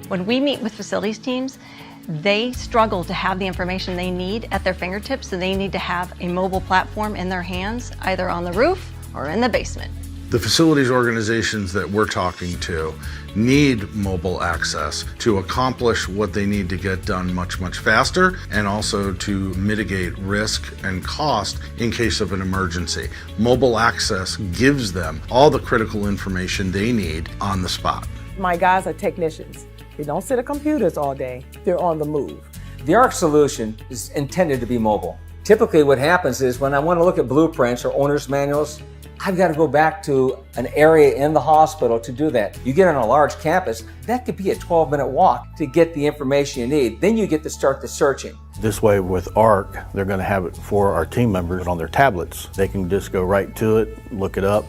When we meet with facilities teams, they struggle to have the information they need at their fingertips, so they need to have a mobile platform in their hands, either on the roof or in the basement. The facilities organizations that we're talking to need mobile access to accomplish what they need to get done much, much faster, and also to mitigate risk and cost in case of an emergency. Mobile access gives them all the critical information they need on the spot. My guys are technicians. They don't sit at computers all day. They're on the move. The ARC solution is intended to be mobile. Typically what happens is when I want to look at blueprints or owner's manuals, I've got to go back to an area in the hospital to do that. You get on a large campus, that could be a 12-minute walk to get the information you need. Then you get to start the searching. This way with ARC, they're going to have it for our team members on their tablets. They can just go right to it, look it up,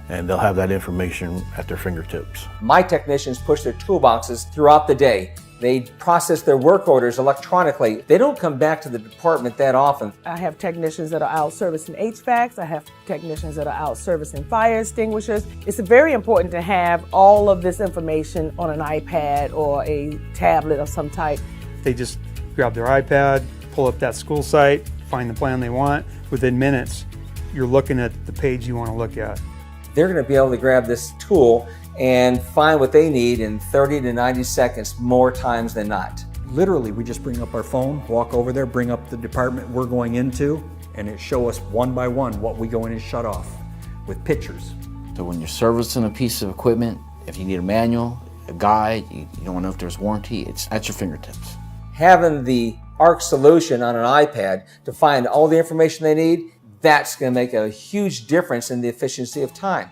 and they'll have that information at their fingertips. My technicians push their toolboxes throughout the day. They process their work orders electronically. They don't come back to the department that often. I have technicians that are out servicing HVACs. I have technicians that are out servicing fire extinguishers. It's very important to have all of this information on an iPad or a tablet of some type. They just grab their iPad, pull up that school site, find the plan they want. Within minutes, you're looking at the page you want to look at. They're going to be able to grab this tool and find what they need in 30 to 90 seconds more times than not. Literally, we just bring up our phone, walk over there, bring up the department we're going into, and it show us one by one what we go in and shut off with pictures. So when you're servicing a piece of equipment, if you need a manual, a guide, you don't want to know if there's warranty, it's at your fingertips. Having the ARC solution on an iPad to find all the information they need, that's going to make a huge difference in the efficiency of time.